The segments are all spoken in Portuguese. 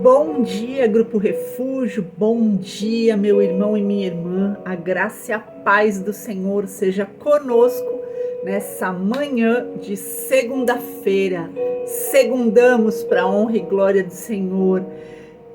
Bom dia, Grupo Refúgio, bom dia, meu irmão e minha irmã. A graça e a paz do Senhor seja conosco nessa manhã de segunda-feira. Segundamos para a honra e glória do Senhor.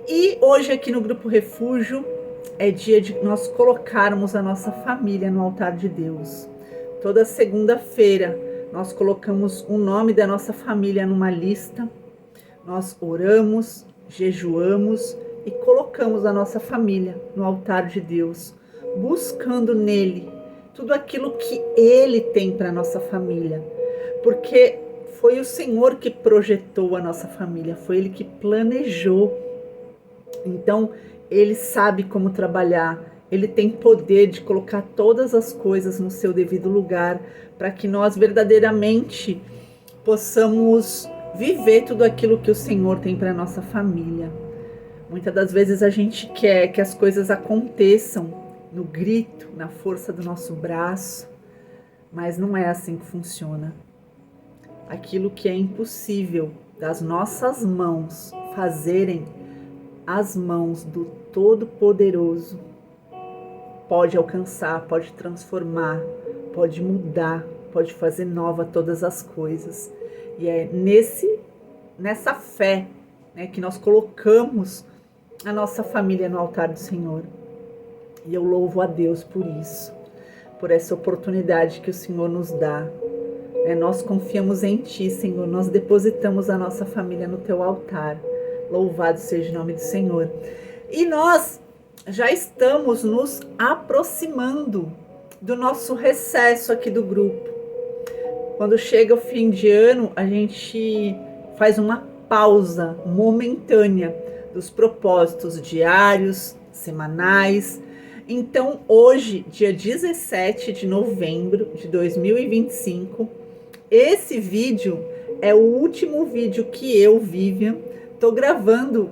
E hoje aqui no Grupo Refúgio é dia de nós colocarmos a nossa família no altar de Deus. Toda segunda-feira nós colocamos o nome da nossa família numa lista, nós oramos, jejuamos e colocamos a nossa família no altar de Deus, buscando nele tudo aquilo que ele tem para a nossa família, porque foi o Senhor que projetou a nossa família, foi ele que planejou. Então ele sabe como trabalhar, ele tem poder de colocar todas as coisas no seu devido lugar, para que nós verdadeiramente possamos viver tudo aquilo que o Senhor tem para nossa família. Muitas das vezes a gente quer que as coisas aconteçam no grito, na força do nosso braço, mas não é assim que funciona. Aquilo que é impossível das nossas mãos fazerem, as mãos do Todo-Poderoso pode alcançar, pode transformar, pode mudar, pode fazer nova todas as coisas. E é nessa fé, né, que nós colocamos a nossa família no altar do Senhor. E eu louvo a Deus por isso, por essa oportunidade que o Senhor nos dá. Nós confiamos em Ti, Senhor, nós depositamos a nossa família no Teu altar. Louvado seja o nome do Senhor. E nós já estamos nos aproximando do nosso recesso aqui do grupo. Quando chega o fim de ano, a gente faz uma pausa momentânea dos propósitos diários, semanais. Então, hoje, dia 17 de novembro de 2025, esse vídeo é o último vídeo que eu, Vivian, estou gravando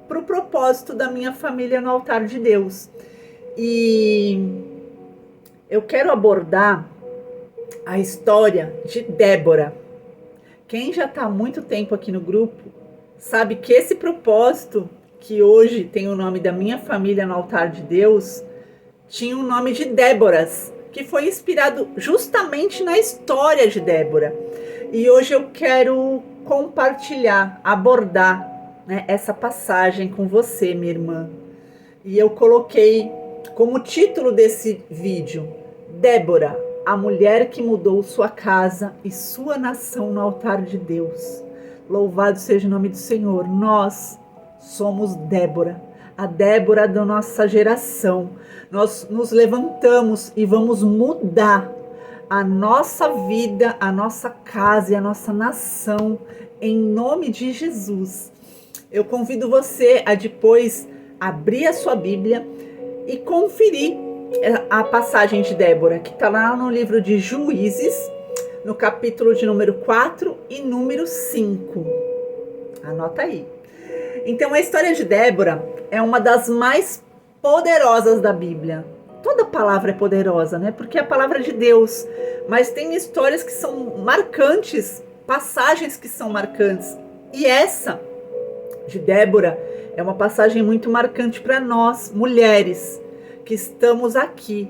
para o propósito da minha família no altar de Deus. E eu quero abordar a história de Débora. Quem já está há muito tempo aqui no grupo sabe que esse propósito, que hoje tem o nome da minha família no altar de Deus, tinha o nome de Déboras, que foi inspirado justamente na história de Débora. E hoje eu quero compartilhar, abordar, essa passagem com você, minha irmã. E eu coloquei como título desse vídeo: Débora, a mulher que mudou sua casa e sua nação no altar de Deus. Louvado seja o nome do Senhor. Nós somos Débora, a Débora da nossa geração. Nós nos levantamos e vamos mudar a nossa vida, a nossa casa e a nossa nação, em nome de Jesus. Eu convido você a depois abrir a sua Bíblia e conferir a passagem de Débora, que está lá no livro de Juízes, no capítulo de número 4 e número 5. Anota aí. Então, a história de Débora é uma das mais poderosas da Bíblia. Toda palavra é poderosa, né? Porque é a palavra de Deus. Mas tem histórias que são marcantes, passagens que são marcantes. E essa de Débora é uma passagem muito marcante para nós, mulheres, que estamos aqui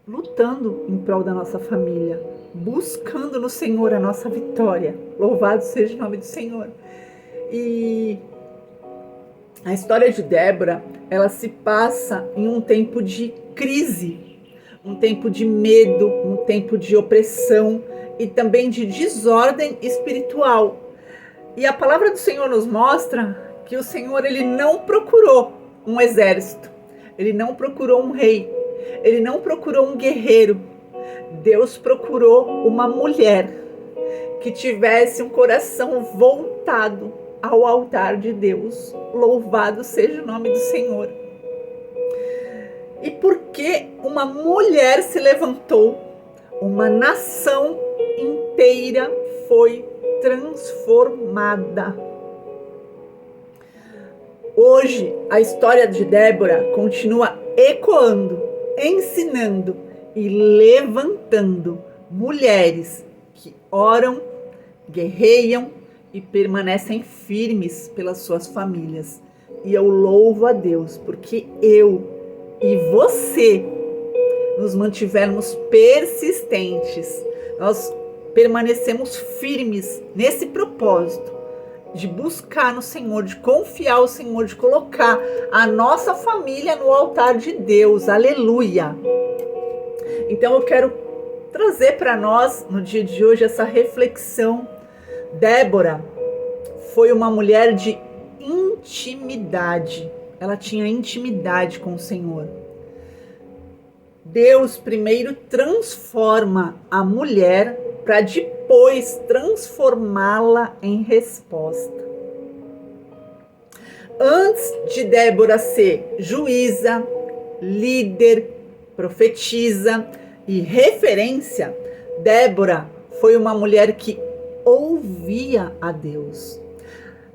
lutando em prol da nossa família, buscando no Senhor a nossa vitória. Louvado seja o nome do Senhor. E a história de Débora, ela se passa em um tempo de crise, um tempo de medo, um tempo de opressão e também de desordem espiritual. E a palavra do Senhor nos mostra que o Senhor, ele não procurou um exército, ele não procurou um rei, ele não procurou um guerreiro. Deus procurou uma mulher que tivesse um coração voltado ao altar de Deus. Louvado seja o nome do Senhor. E porque uma mulher se levantou, uma nação inteira foi transformada. Hoje, a história de Débora continua ecoando, ensinando e levantando mulheres que oram, guerreiam, e permanecem firmes pelas suas famílias. E eu louvo a Deus, porque eu e você nos mantivermos persistentes, nós permanecemos firmes nesse propósito de buscar no Senhor, de confiar no Senhor, de colocar a nossa família no altar de Deus. Aleluia! Então eu quero trazer para nós no dia de hoje essa reflexão. Débora foi uma mulher de intimidade. Ela tinha intimidade com o Senhor. Deus primeiro transforma a mulher para depois transformá-la em resposta. Antes de Débora ser juíza, líder, profetisa e referência, Débora foi uma mulher que ouvia a Deus.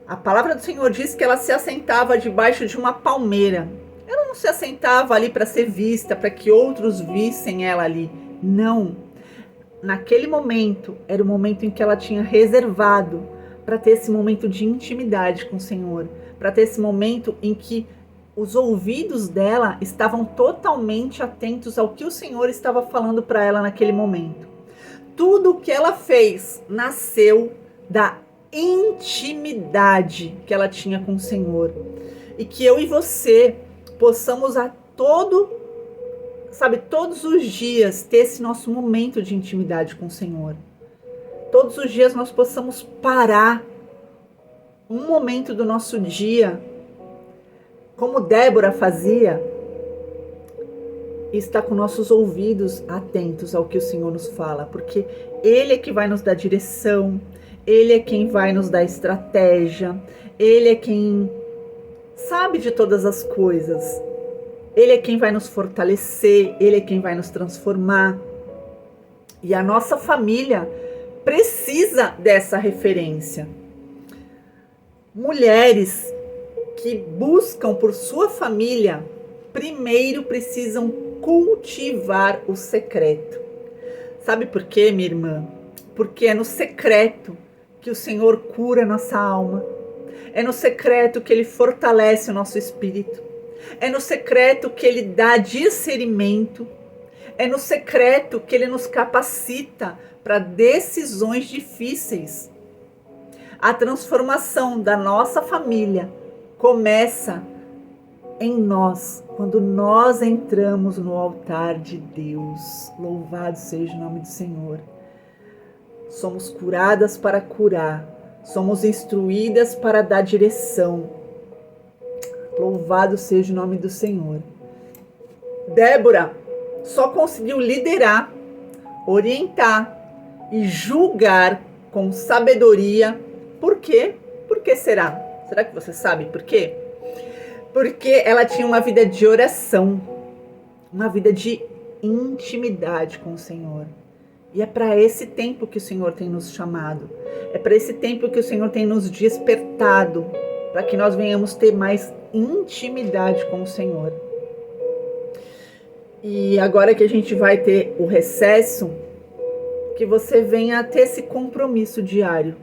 A palavra do Senhor diz que ela se assentava debaixo de uma palmeira. Ela não se assentava ali para ser vista, para que outros vissem ela ali. Não. Naquele momento, era o momento em que ela tinha reservado para ter esse momento de intimidade com o Senhor, para ter esse momento em que os ouvidos dela estavam totalmente atentos ao que o Senhor estava falando para ela naquele momento. Tudo o que ela fez nasceu da intimidade que ela tinha com o Senhor. E que eu e você possamos todos os dias ter esse nosso momento de intimidade com o Senhor. Todos os dias nós possamos parar um momento do nosso dia, como Débora fazia, e estar com nossos ouvidos atentos ao que o Senhor nos fala, porque Ele é que vai nos dar direção, Ele é quem vai nos dar estratégia, Ele é quem sabe de todas as coisas. Ele é quem vai nos fortalecer, Ele é quem vai nos transformar. E a nossa família precisa dessa referência. Mulheres que buscam por sua família, primeiro precisam cultivar o secreto. Sabe por quê, minha irmã? Porque é no secreto que o Senhor cura a nossa alma. É no secreto que Ele fortalece o nosso espírito. É no secreto que Ele dá discernimento. É no secreto que Ele nos capacita para decisões difíceis. A transformação da nossa família começa em nós, quando nós entramos no altar de Deus. Louvado seja o nome do Senhor. Somos curadas para curar. Somos instruídas para dar direção. Louvado seja o nome do Senhor. Débora só conseguiu liderar, orientar e julgar com sabedoria. Por quê? Por que será? Será que você sabe por quê? Porque ela tinha uma vida de oração, uma vida de intimidade com o Senhor. E é para esse tempo que o Senhor tem nos chamado. É para esse tempo que o Senhor tem nos despertado, para que nós venhamos ter mais intimidade com o Senhor. E agora que a gente vai ter o recesso, que você venha a ter esse compromisso diário,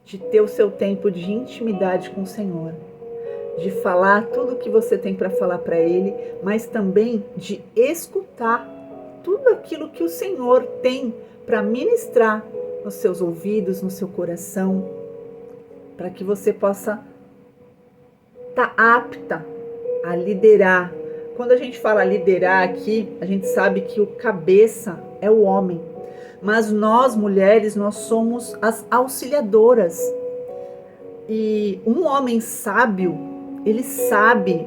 de ter o seu tempo de intimidade com o Senhor, de falar tudo o que você tem para falar para Ele, mas também de escutar tudo aquilo que o Senhor tem para ministrar nos seus ouvidos, no seu coração, para que você possa estar apta a liderar. Quando a gente fala liderar aqui, a gente sabe que o cabeça é o homem, mas nós mulheres, nós somos as auxiliadoras. E um homem sábio, ele sabe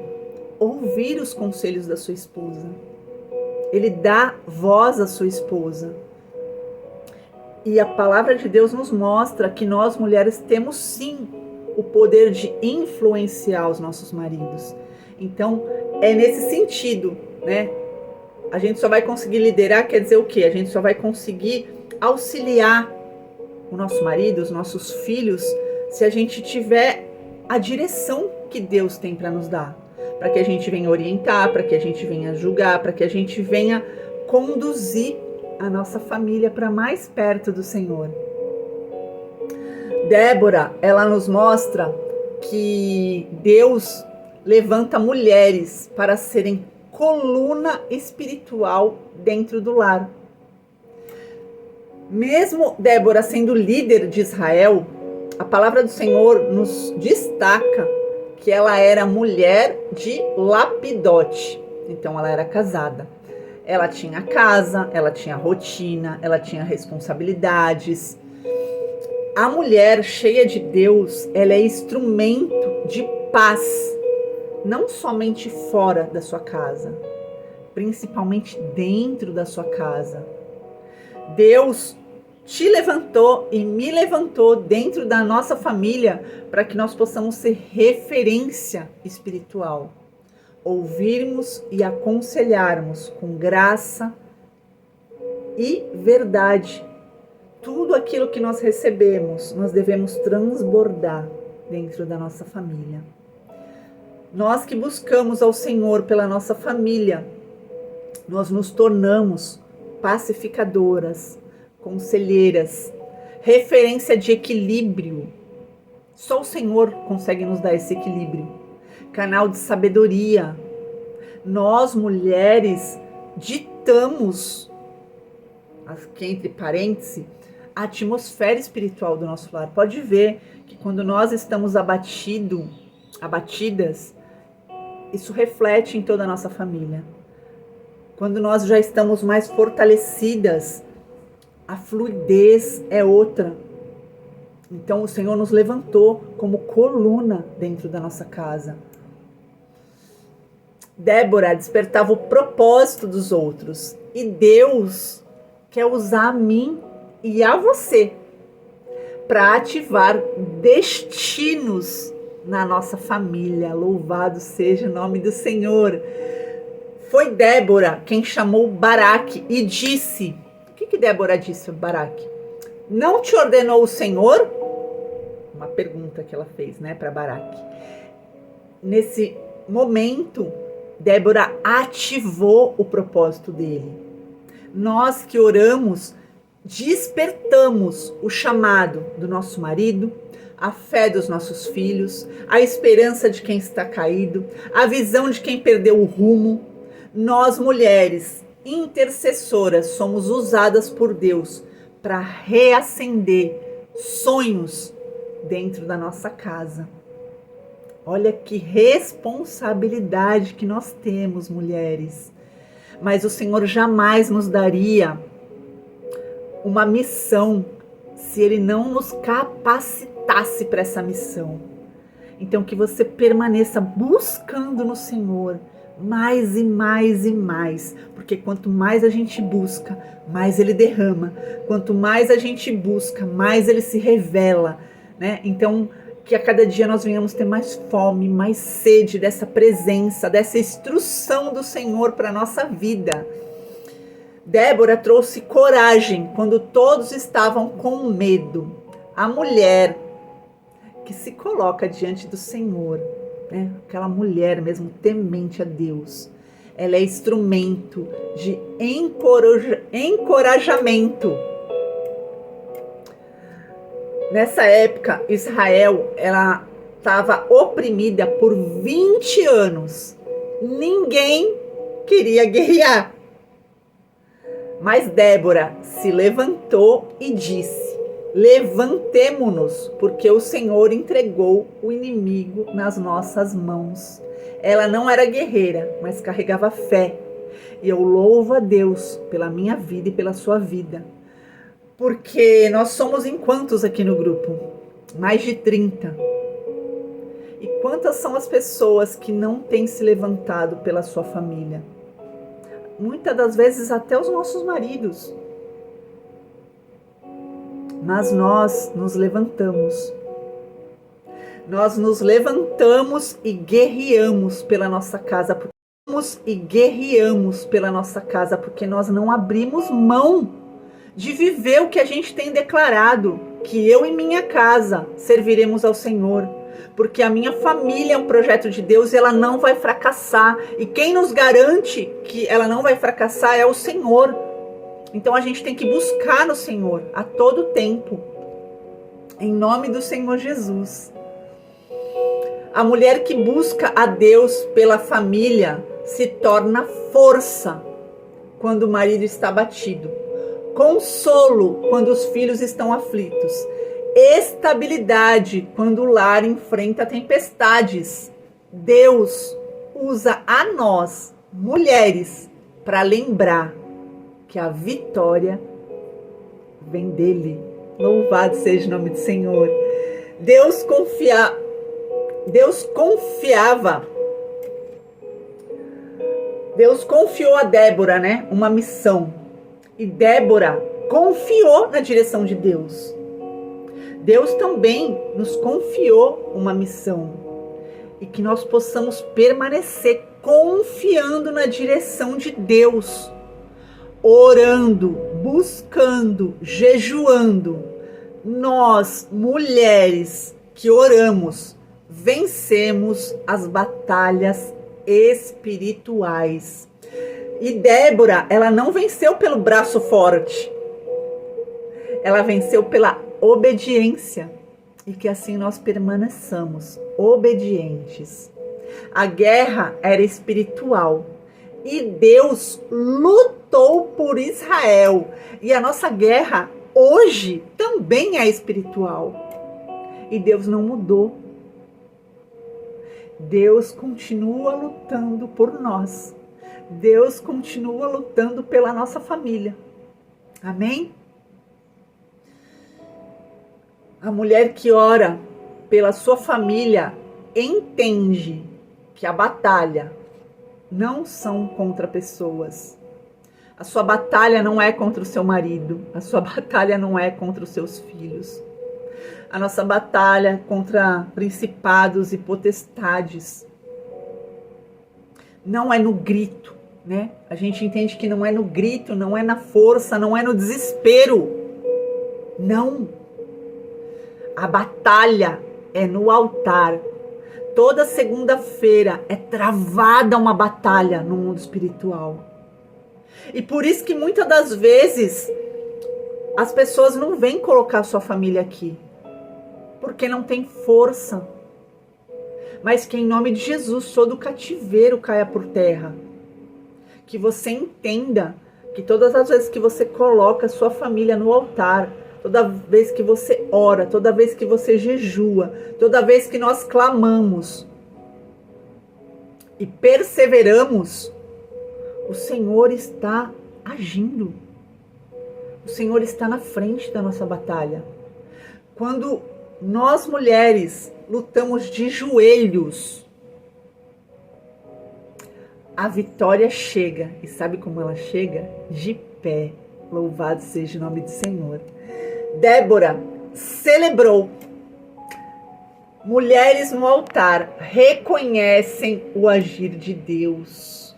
ouvir os conselhos da sua esposa. Ele dá voz à sua esposa. E a palavra de Deus nos mostra que nós mulheres temos sim o poder de influenciar os nossos maridos. Então, é nesse sentido, né? A gente só vai conseguir liderar, quer dizer o quê? A gente só vai conseguir auxiliar o nosso marido, os nossos filhos, se a gente tiver a direção que Deus tem para nos dar. Para que a gente venha orientar, para que a gente venha julgar, para que a gente venha conduzir a nossa família para mais perto do Senhor. Débora, ela nos mostra que Deus levanta mulheres para serem coluna espiritual dentro do lar. Mesmo Débora sendo líder de Israel, a palavra do Senhor nos destaca que ela era mulher de Lapidote. Então ela era casada. Ela tinha casa, ela tinha rotina, ela tinha responsabilidades. A mulher cheia de Deus, ela é instrumento de paz, não somente fora da sua casa, principalmente dentro da sua casa. Deus te levantou e me levantou dentro da nossa família para que nós possamos ser referência espiritual, ouvirmos e aconselharmos com graça e verdade. Tudo aquilo que nós recebemos, nós devemos transbordar dentro da nossa família. Nós que buscamos ao Senhor pela nossa família, nós nos tornamos pacificadoras, conselheiras, referência de equilíbrio. Só o Senhor consegue nos dar esse equilíbrio. Canal de sabedoria. Nós, mulheres, ditamos, aqui entre parênteses, a atmosfera espiritual do nosso lar. Pode ver que quando nós estamos abatidas, isso reflete em toda a nossa família. Quando nós já estamos mais fortalecidas, a fluidez é outra. Então o Senhor nos levantou como coluna dentro da nossa casa. Débora despertava o propósito dos outros. E Deus quer usar a mim e a você para ativar destinos na nossa família. Louvado seja o nome do Senhor. Foi Débora quem chamou Baraque e disse... O que Débora disse a Baraque? Não te ordenou o Senhor? Uma pergunta que ela fez, né, para Baraque. Nesse momento, Débora ativou o propósito dele. Nós que oramos, despertamos o chamado do nosso marido, a fé dos nossos filhos, a esperança de quem está caído, a visão de quem perdeu o rumo. Nós, mulheres intercessoras, somos usadas por Deus para reacender sonhos dentro da nossa casa. Olha que responsabilidade que nós temos, mulheres. Mas o Senhor jamais nos daria uma missão se Ele não nos capacitasse para essa missão. Então que você permaneça buscando no Senhor mais e mais e mais, porque quanto mais a gente busca, mais Ele derrama. Quanto mais a gente busca, mais Ele se revela, né? Então que a cada dia nós venhamos ter mais fome, mais sede dessa presença, dessa instrução do Senhor para a nossa vida. Débora trouxe coragem quando todos estavam com medo. A mulher que se coloca diante do Senhor, né? Aquela mulher mesmo temente a Deus, ela é instrumento de encorajamento. Nessa época, Israel, ela estava oprimida por 20 anos. Ninguém queria guerrear. Mas Débora se levantou e disse: levantemo-nos, porque o Senhor entregou o inimigo nas nossas mãos. Ela não era guerreira, mas carregava fé. E eu louvo a Deus pela minha vida e pela sua vida. Porque nós somos em quantos aqui no grupo? Mais de 30. E quantas são as pessoas que não têm se levantado pela sua família? Muitas das vezes até os nossos maridos. Mas nós nos levantamos. Nós nos levantamos e guerreamos pela nossa casa. Porque nós não abrimos mão de viver o que a gente tem declarado, que eu e minha casa serviremos ao Senhor, porque a minha família é um projeto de Deus e ela não vai fracassar, e quem nos garante que ela não vai fracassar é o Senhor. Então a gente tem que buscar no Senhor a todo tempo. Em nome do Senhor Jesus. A mulher que busca a Deus pela família se torna força quando o marido está abatido, consolo quando os filhos estão aflitos, estabilidade quando o lar enfrenta tempestades. Deus usa a nós, mulheres, para lembrar que a vitória vem dele. Louvado seja o nome do Senhor. Deus confiou a Débora, né, uma missão. E Débora confiou na direção de Deus. Deus também nos confiou uma missão. E que nós possamos permanecer confiando na direção de Deus. Orando, buscando, jejuando. Nós, mulheres que oramos, vencemos as batalhas espirituais. E Débora, ela não venceu pelo braço forte. Ela venceu pela obediência. E que assim nós permaneçamos obedientes. A guerra era espiritual. E Deus lutou por Israel. E a nossa guerra hoje também é espiritual. E Deus não mudou. Deus continua lutando por nós. Deus continua lutando pela nossa família. Amém? A mulher que ora pela sua família entende que a batalha não são contra pessoas. A sua batalha não é contra o seu marido. A sua batalha não é contra os seus filhos. A nossa batalha contra principados e potestades não é no grito, né? A gente entende que não é no grito, não é na força, não é no desespero. Não. A batalha é no altar. Toda segunda-feira é travada uma batalha no mundo espiritual. E por isso que muitas das vezes as pessoas não vêm colocar sua família aqui. Porque não tem força. Mas que em nome de Jesus todo cativeiro caia por terra. Que você entenda que todas as vezes que você coloca sua família no altar, toda vez que você ora, toda vez que você jejua, toda vez que nós clamamos e perseveramos, o Senhor está agindo. O Senhor está na frente da nossa batalha. Quando nós mulheres lutamos de joelhos, a vitória chega. E sabe como ela chega? De pé. Louvado seja o nome do Senhor. Débora celebrou. Mulheres no altar reconhecem o agir de Deus.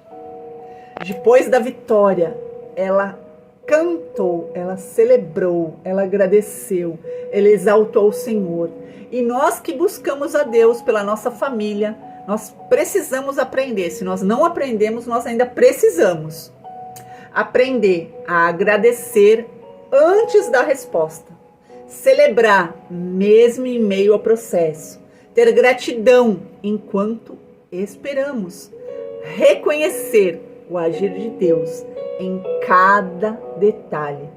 Depois da vitória, ela cantou, ela celebrou, ela agradeceu, ela exaltou o Senhor. E nós que buscamos a Deus pela nossa família, nós precisamos aprender. Se nós não aprendemos, nós ainda precisamos aprender a agradecer antes da resposta, celebrar mesmo em meio ao processo, ter gratidão enquanto esperamos, reconhecer o agir de Deus em cada detalhe.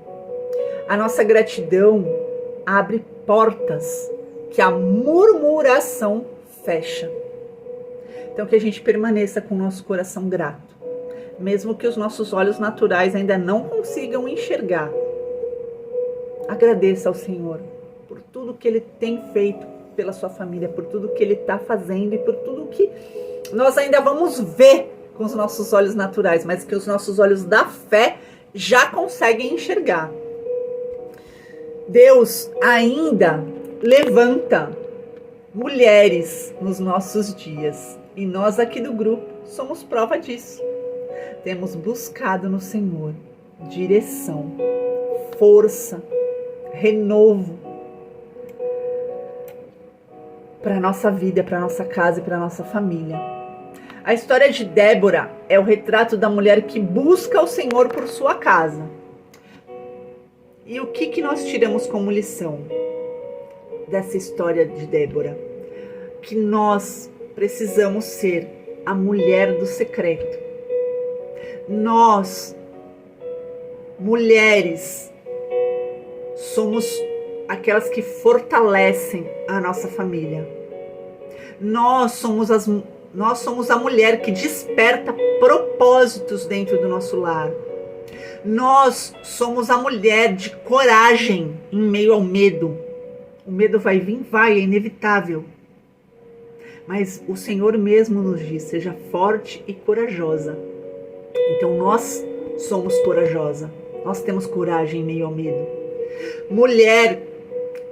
A nossa gratidão abre portas que a murmuração fecha. Então que a gente permaneça com o nosso coração grato, mesmo que os nossos olhos naturais ainda não consigam enxergar. Agradeça ao Senhor por tudo que Ele tem feito pela sua família, por tudo que Ele está fazendo e por tudo que nós ainda vamos ver com os nossos olhos naturais, mas que os nossos olhos da fé já conseguem enxergar. Deus ainda levanta mulheres nos nossos dias e nós aqui do grupo somos prova disso. Temos buscado no Senhor direção, força, renovo para a nossa vida, para a nossa casa e para a nossa família. A história de Débora é o retrato da mulher que busca o Senhor por sua casa. E o que nós tiramos como lição? dessa história de Débora, que nós precisamos ser a mulher do secreto. Nós, mulheres, somos aquelas que fortalecem a nossa família. Nós somos a mulher que desperta propósitos dentro do nosso lar. Nós somos a mulher de coragem em meio ao medo. O medo vai vir, é inevitável. Mas o Senhor mesmo nos diz, seja forte e corajosa. Então nós somos corajosa. Nós temos coragem em meio ao medo. Mulher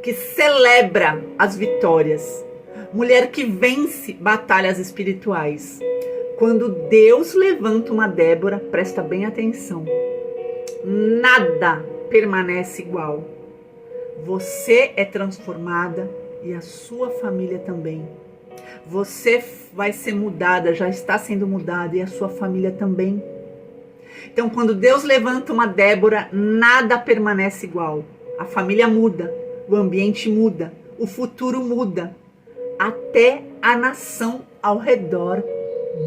que celebra as vitórias. Mulher que vence batalhas espirituais. Quando Deus levanta uma Débora, presta bem atenção. Nada permanece igual. Você é transformada e a sua família também. Você vai ser mudada, já está sendo mudada, e a sua família também. Então, quando Deus levanta uma Débora, nada permanece igual. A família muda, o ambiente muda, o futuro muda. Até a nação ao redor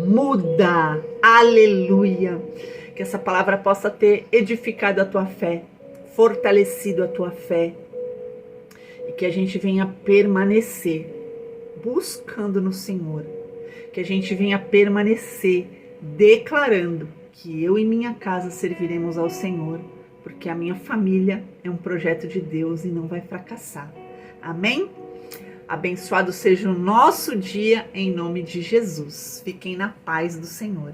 muda. Aleluia! Que essa palavra possa ter edificado a tua fé, fortalecido a tua fé. E que a gente venha permanecer buscando no Senhor. Que a gente venha permanecer declarando que eu e minha casa serviremos ao Senhor, porque a minha família é um projeto de Deus e não vai fracassar. Amém? Abençoado seja o nosso dia em nome de Jesus. Fiquem na paz do Senhor.